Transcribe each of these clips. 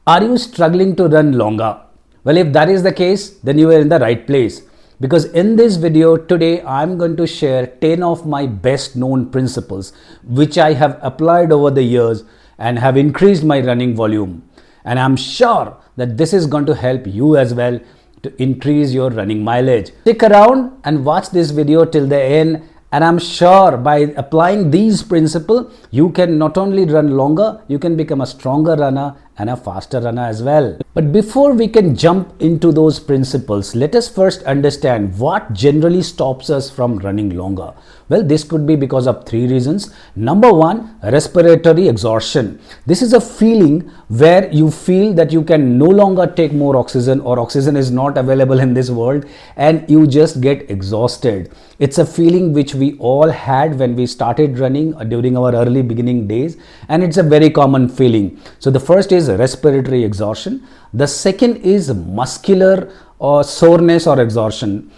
Are you struggling to run longer? Well, if that is the case, then you are in the right place. Because in this video today, I'm going to share 10 of my best known principles, which I have applied over the years and have increased my running volume. And I'm sure that this is going to help you as well to increase your running mileage. Stick around and watch this video till the end. And I'm sure by applying these principles, you can not only run longer, you can become a stronger runner and a faster runner as well. But before we can jump into those principles, let us first understand what generally stops us from running longer. Well, this could be because of three reasons. Number one, respiratory exhaustion. This is a feeling where you feel that you can no longer take more oxygen, or oxygen is not available in this world, and you just get exhausted. It's a feeling which we all had when we started running during our early beginning days, and it's a very common feeling. So the first is respiratory exhaustion. The second is muscular or soreness or exhaustion.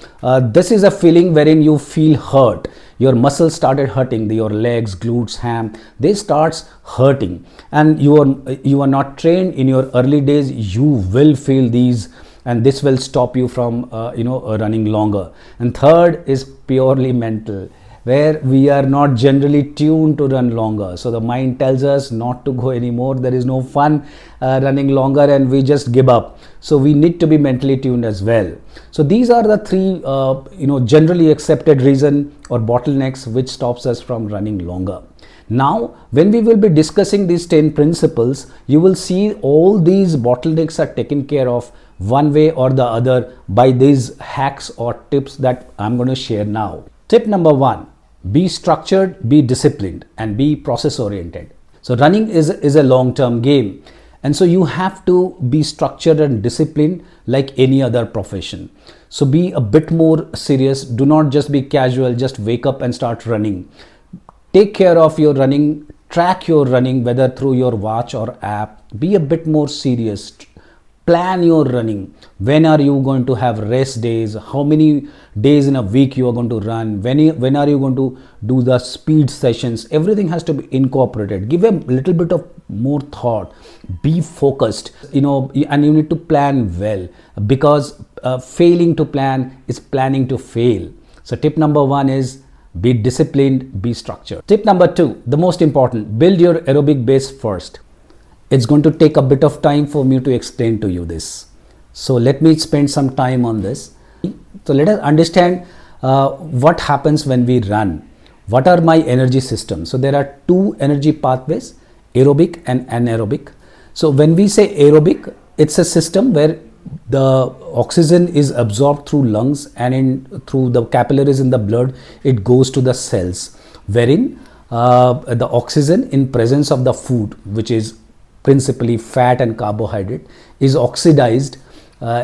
This is a feeling wherein you feel hurt. Your muscles started hurting, your legs, glutes, ham, they starts hurting, and you are not trained in your early days. You will feel these, and this will stop you from running longer. And third is purely mental, where we are not generally tuned to run longer. So the mind tells us not to go anymore. There is no fun running longer, and we just give up. So we need to be mentally tuned as well. So these are the three generally accepted reason or bottlenecks which stops us from running longer. Now, when we will be discussing these 10 principles, you will see all these bottlenecks are taken care of one way or the other by these hacks or tips that I'm going to share now. Tip number one, be structured, be disciplined, and be process oriented. So running is a long-term game. And so you have to be structured and disciplined like any other profession. So be a bit more serious. Do not just be casual, just wake up and start running. Take care of your running, track your running, whether through your watch or app. Be a bit more serious. Plan your running. When are you going to have rest days? How many days in a week you are going to run? When are you going to do the speed sessions? Everything has to be incorporated. Give a little bit of more thought. Be focused, and you need to plan well, because failing to plan is planning to fail. So tip number one is be disciplined, be structured. Tip number two, the most important, build your aerobic base first. It's going to take a bit of time for me to explain to you this. So let me spend some time on this. So let us understand what happens when we run. What are my energy systems? So there are two energy pathways, aerobic and anaerobic. So when we say aerobic, it's a system where the oxygen is absorbed through lungs and through the capillaries in the blood, it goes to the cells, wherein the oxygen in presence of the food, which is principally fat and carbohydrate, is oxidized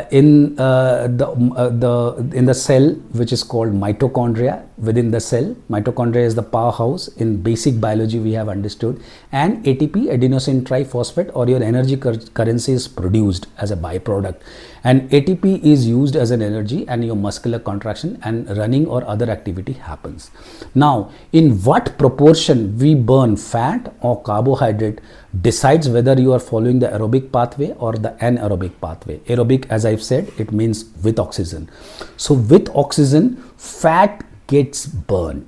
in the cell, which is called mitochondria. Within the cell, mitochondria is the powerhouse in basic biology we have understood, and ATP, adenosine triphosphate, or your energy currency, is produced as a byproduct, and ATP is used as an energy, and your muscular contraction and running or other activity happens. Now, in what proportion we burn fat or carbohydrate decides whether you are following the aerobic pathway or the anaerobic pathway. Aerobic, as I've said, it means with oxygen. So with oxygen, fat gets burned,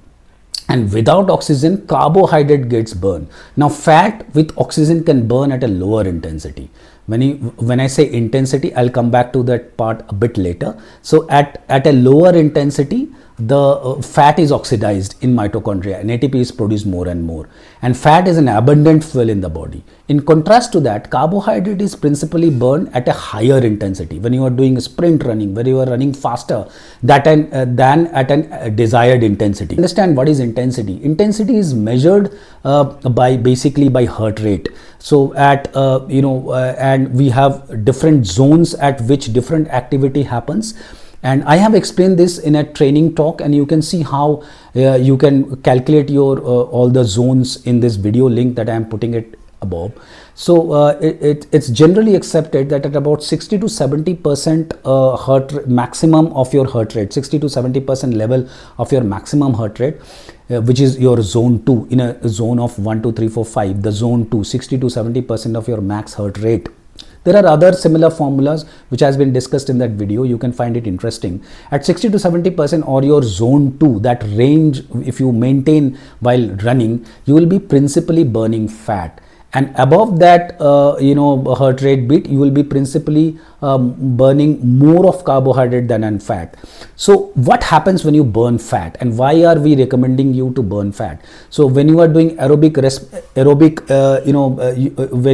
and without oxygen, carbohydrate gets burned. Now fat with oxygen can burn at a lower intensity. When I say intensity, I'll come back to that part a bit later. So at a lower intensity, the fat is oxidized in mitochondria and ATP is produced more and more, and fat is an abundant fuel in the body. In contrast to that, carbohydrate is principally burned at a higher intensity when you are doing sprint running, where you are running faster than at a desired intensity. Understand what is intensity. Intensity is measured basically by heart rate. So and we have different zones at which different activity happens. And I have explained this in a training talk, and you can see how you can calculate your all the zones in this video link that I am putting it above. So it's generally accepted that at about 60 to 70% maximum of your heart rate, 60 to 70% level of your maximum heart rate, which is your zone 2, in a zone of 1, 2, 3, 4, 5, the zone 2, 60 to 70% of your max heart rate There are other similar formulas which has been discussed in that video. You can find it interesting. At 60 to 70% or your zone 2, that range, if you maintain while running, you will be principally burning fat. And above that heart rate beat, you will be principally burning more of carbohydrate than on fat. So what happens when you burn fat, and why are we recommending you to burn fat? So when you are doing when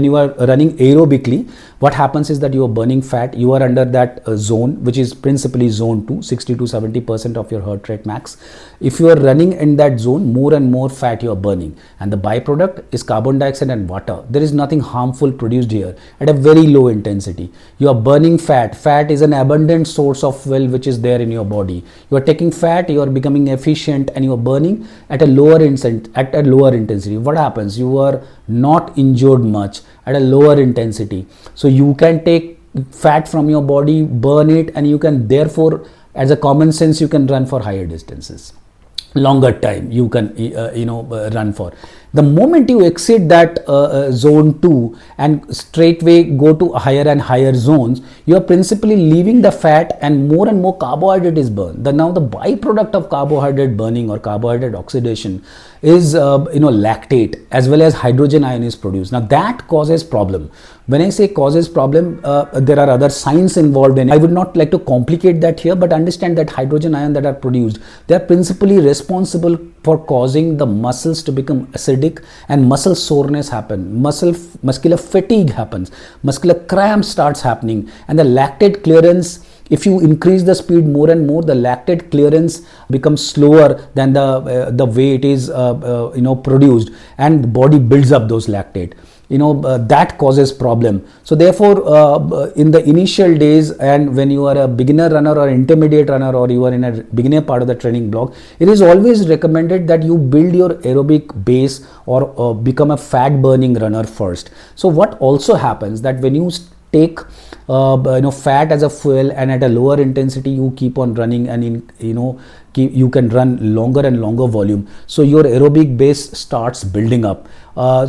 you are running aerobically, what happens is that you are burning fat. You are under that zone, which is principally zone 2, 60 to 70% of your heart rate max. If you are running in that zone, more and more fat you are burning, and the byproduct is carbon dioxide and water. There is nothing harmful produced here at a very low intensity. You are burning fat. Fat is an abundant source of fuel which is there in your body. You are taking fat, you are becoming efficient, and you are burning at a lower intensity. What happens? You are not injured much at a lower intensity. So you can take fat from your body, burn it, and you can therefore, as a common sense, you can run for higher distances. Longer time you can run for. The moment you exit that zone 2 and straightway go to higher and higher zones, you are principally leaving the fat and more carbohydrate is burned. Now the byproduct of carbohydrate burning or carbohydrate oxidation is lactate, as well as hydrogen ion is produced. Now that causes problem. When I say causes problem, there are other science involved in it. I would not like to complicate that here, but understand that hydrogen ion that are produced, they are principally responsible for causing the muscles to become acidic and muscle soreness happen, muscular fatigue happens, muscular cramp starts happening, and the lactate clearance, if you increase the speed more and more, the lactate clearance becomes slower than the way it is produced, and the body builds up those lactate. That causes problem. So therefore, in the initial days, and when you are a beginner runner or intermediate runner, or you are in a beginner part of the training block, it is always recommended that you build your aerobic base or become a fat burning runner first. So what also happens that when you take fat as a fuel, and at a lower intensity you keep on running, and you can run longer and longer volume, so your aerobic base starts building up.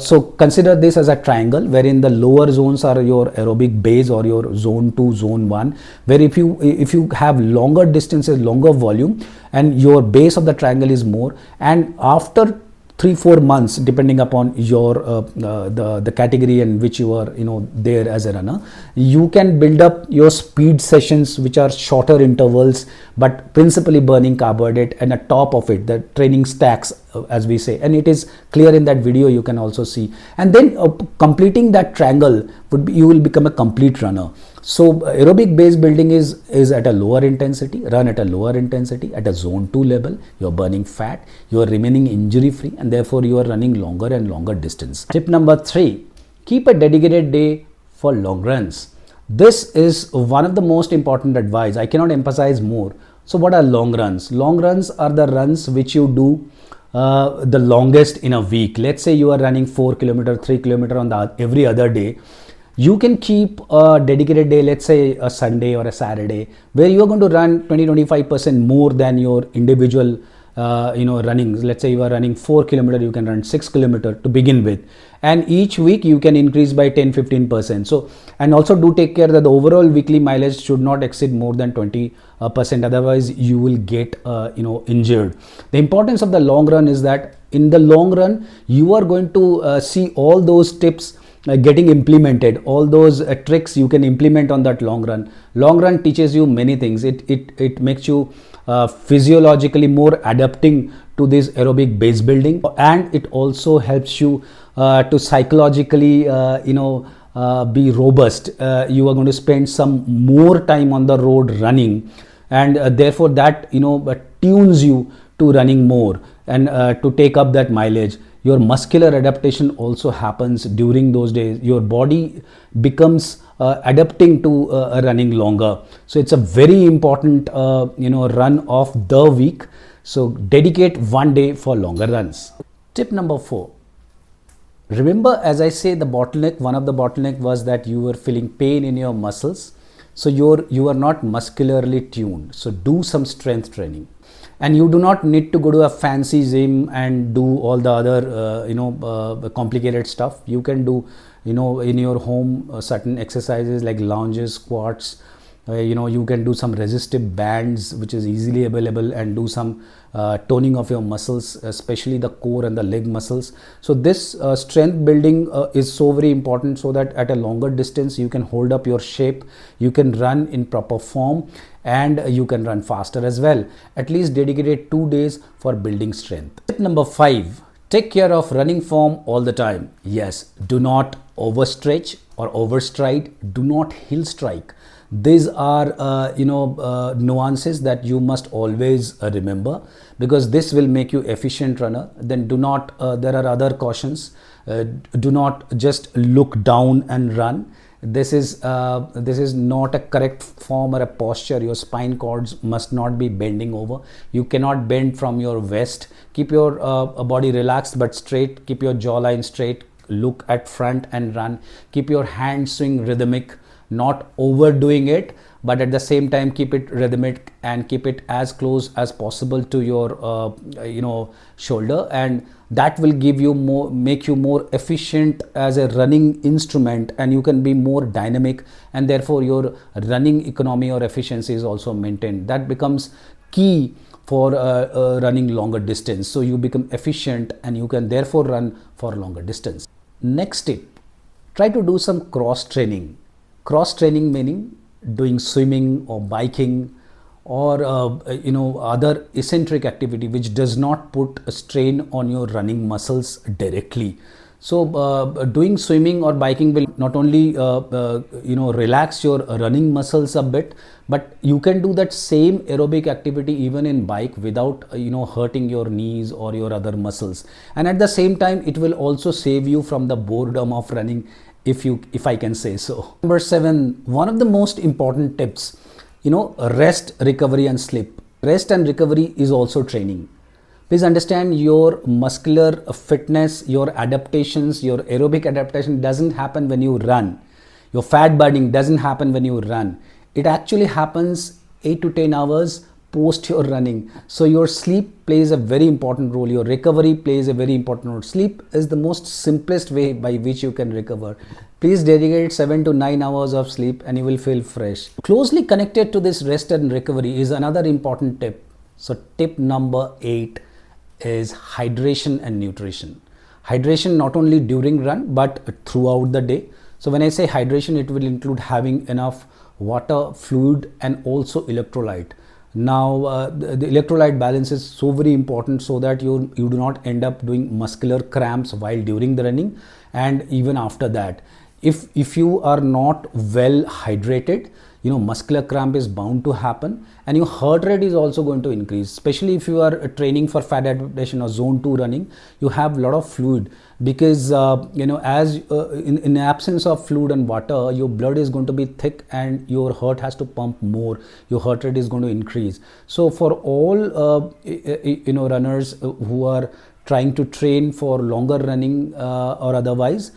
So consider this as a triangle, wherein the lower zones are your aerobic base or your zone 2, zone 1, where if you have longer distances, longer volume, and your base of the triangle is more, and after 3-4 months, depending upon your the category in which you are there as a runner, you can build up your speed sessions, which are shorter intervals but principally burning carbohydrate, and at top of it the training stacks, as we say, and it is clear in that video, you can also see. And then completing that triangle would be, you will become a complete runner. So aerobic base building is at a lower intensity, run at a lower intensity at a zone 2 level. You are burning fat, you are remaining injury free, and therefore you are running longer and longer distance. Tip number 3, keep a dedicated day for long runs. This is one of the most important advice. I cannot emphasize more. So what are long runs? Long runs are the runs which you do the longest in a week. Let's say you are running 4 km, 3 km on every other day. You can keep a dedicated day, let's say a Sunday or a Saturday, where you are going to run 20-25% more than your individual runnings. Let's say you are running 4 km, you can run 6 km to begin with, and each week you can increase by 10-15%. So, and also do take care that the overall weekly mileage should not exceed more than 20%, otherwise you will get injured. The importance of the long run is that in the long run you are going to see all those tips getting implemented, all those tricks you can implement on that long run. Long run teaches you many things. It makes you physiologically more adapting to this aerobic base building, and it also helps you to psychologically be robust. You are going to spend some more time on the road running, and therefore that tunes you to running more and to take up that mileage. Your muscular adaptation also happens during those days. Your body becomes adapting to running longer. So it's a very important run of the week. So dedicate one day for longer runs. Tip number 4. Remember, as I say, the bottleneck, one of the bottleneck was that you were feeling pain in your muscles. So you are not muscularly tuned. So do some strength training. And you do not need to go to a fancy gym and do all the other complicated stuff. You can do in your home, certain exercises like lunges, squats. You can do some resistive bands, which is easily available, and do some toning of your muscles, especially the core and the leg muscles. So this strength building is so very important, so that at a longer distance you can hold up your shape, you can run in proper form, and you can run faster as well. At least dedicate 2 days for building strength. Tip number 5, take care of running form all the time. Yes, do not overstretch or overstride, do not heel strike. These are nuances that you must always remember, because this will make you efficient runner. Then do not there are other cautions. Do not just look down and run. This is not a correct form or a posture. Your spine cords must not be bending over. You cannot bend from your waist. Keep your body relaxed but straight. Keep your jawline straight. Look at front and run. Keep your hand swing rhythmic, not overdoing it, but at the same time keep it rhythmic and keep it as close as possible to your shoulder, and that will make you more efficient as a running instrument, and you can be more dynamic, and therefore your running economy or efficiency is also maintained. That becomes key for running longer distance. So you become efficient and you can therefore run for longer distance. Next tip, try to do some cross training. Cross training meaning doing swimming or biking or other eccentric activity which does not put a strain on your running muscles directly. So doing swimming or biking will not only relax your running muscles a bit, but you can do that same aerobic activity even in bike without hurting your knees or your other muscles, and at the same time it will also save you from the boredom of running, if I can say so. Number 7, one of the most important tips, rest, recovery and sleep. Rest and recovery is also training. Please understand, your muscular fitness, your adaptations, your aerobic adaptation doesn't happen when you run. Your fat burning doesn't happen when you run. It actually happens 8 to 10 hours post your running. So your sleep plays a very important role. Your recovery plays a very important role. Sleep is the most simplest way by which you can recover. Please dedicate 7 to 9 hours of sleep and you will feel fresh. Closely connected to this rest and recovery is another important tip. So tip number 8 is hydration and nutrition. Hydration not only during run but throughout the day. So when I say hydration, it will include having enough water, fluid and also electrolyte. Now the electrolyte balance is so very important, so that you do not end up doing muscular cramps while during the running and even after that. If you are not well hydrated, muscular cramp is bound to happen and your heart rate is also going to increase, especially if you are training for fat adaptation or zone 2 running. You have a lot of fluid because in absence of fluid and water, your blood is going to be thick and your heart has to pump more. Your heart rate is going to increase. So for all runners who are trying to train for longer running or otherwise,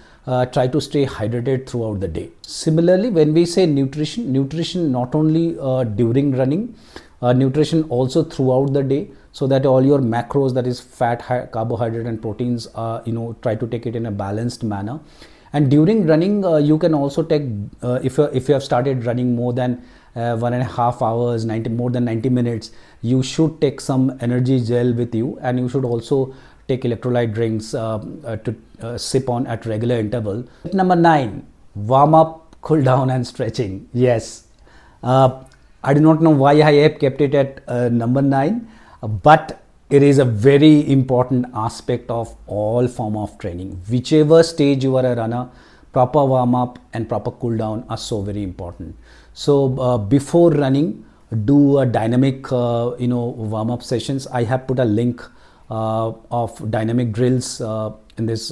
try to stay hydrated throughout the day. Similarly, when we say nutrition not only during running, nutrition also throughout the day, so that all your macros, that is fat, carbohydrate and proteins, try to take it in a balanced manner. And during running, you can also take, if you have started running more than 1.5 hours, more than 90 minutes, you should take some energy gel with you, and you should also take electrolyte drinks to sip on at regular interval. Number 9, warm up, cool down and stretching. Yes, I do not know why I have kept it at number 9, but it is a very important aspect of all form of training. Whichever stage you are a runner, proper warm up and proper cool down are so very important. So before running, do a dynamic warm up sessions. I have put a link of dynamic drills in this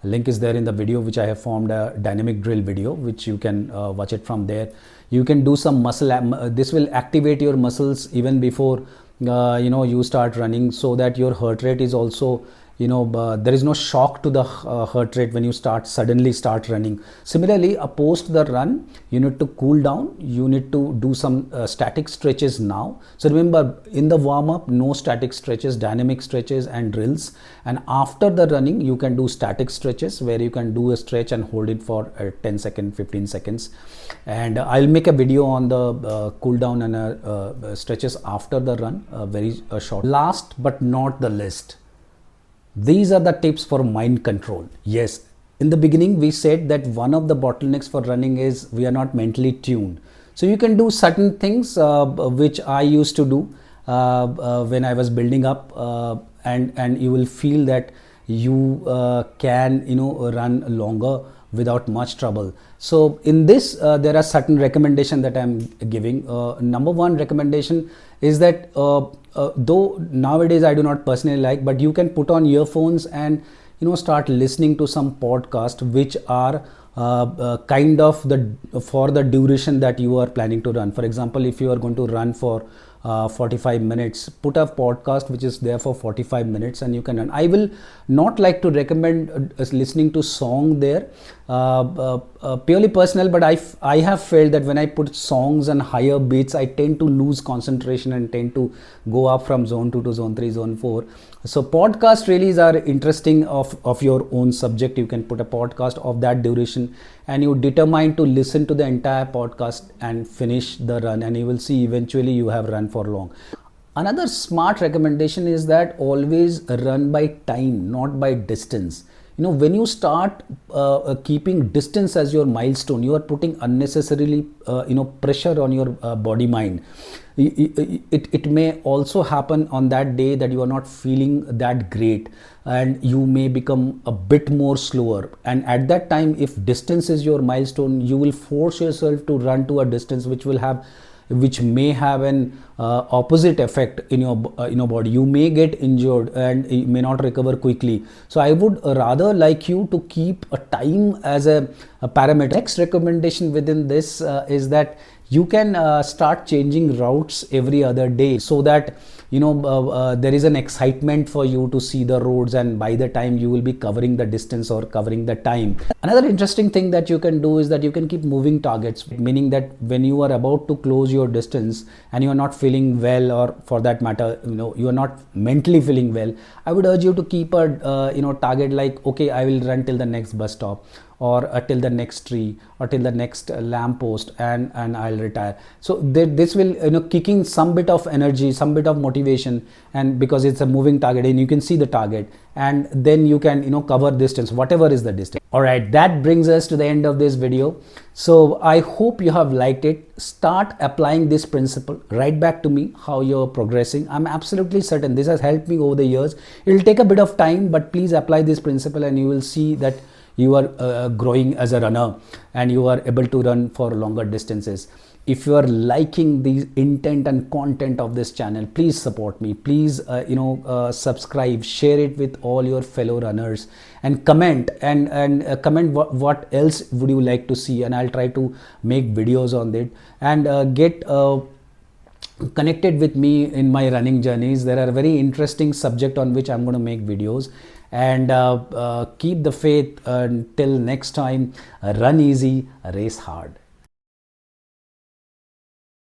link is there in the video, which I have formed a dynamic drill video, which you can watch it from there. You can do some muscle, this will activate your muscles even before you start running, so that your heart rate is also there is no shock to the heart rate when you suddenly start running. Similarly, post the run, you need to cool down, you need to do some static stretches now. So remember, in the warm up, no static stretches, dynamic stretches and drills. And after the running, you can do static stretches where you can do a stretch and hold it for 10 seconds, 15 seconds. And I'll make a video on the cool down and stretches after the run, very short. Last but not the least, these are the tips for mind control. Yes, in the beginning we said that one of the bottlenecks for running is we are not mentally tuned. So you can do certain things which I used to do when I was building up, and you will feel that you can run longer without much trouble. So in this there are certain recommendations that I'm giving. Number one recommendation is that though nowadays I do not personally like, but you can put on earphones and start listening to some podcast which are kind of for the duration that you are planning to run. For example, if you are going to run for 45 minutes, put a podcast which is there for 45 minutes and you can run. I will not like to recommend listening to song there, purely personal, but I have felt that when I put songs and higher beats, I tend to lose concentration and tend to go up from zone 2 to zone 3, zone 4. So podcast release are interesting of your own subject. You can put a podcast of that duration and you determine to listen to the entire podcast and finish the run, and you will see eventually you have run for long. Another smart recommendation is that always run by time, not by distance. When you start keeping distance as your milestone, you are putting unnecessarily pressure on your body mind. It may also happen on that day that you are not feeling that great and you may become a bit more slower, and at that time, if distance is your milestone, you will force yourself to run to a distance which may have an opposite effect in your body. You may get injured and you may not recover quickly. So I would rather like you to keep a time as a parameter. Next recommendation within this is that you can start changing routes every other day, so that there is an excitement for you to see the roads, and by the time you will be covering the distance or covering the time. Another interesting thing that you can do is that you can keep moving targets, meaning that when you are about to close your distance and you are not feeling well, or for that matter you are not mentally feeling well, I would urge you to keep a target like, okay, I will run till the next bus stop, or till the next tree, or till the next lamp post, and I'll retire. So this will kicking some bit of energy, some bit of motivation, and because it's a moving target and you can see the target, and then you can cover distance, whatever is the distance. All right, that brings us to the end of this video. So I hope you have liked it. Start applying this principle. Write back to me how you're progressing. I'm absolutely certain this has helped me over the years. It will take a bit of time, but please apply this principle and you will see that you are growing as a runner and you are able to run for longer distances. If you are liking the intent and content of this channel, please support me. Please subscribe, share it with all your fellow runners, and comment and comment what else would you like to see, and I'll try to make videos on it, and get connected with me in my running journeys. There are very interesting subject on which I'm going to make videos, and keep the faith. Until next time, run easy, race hard.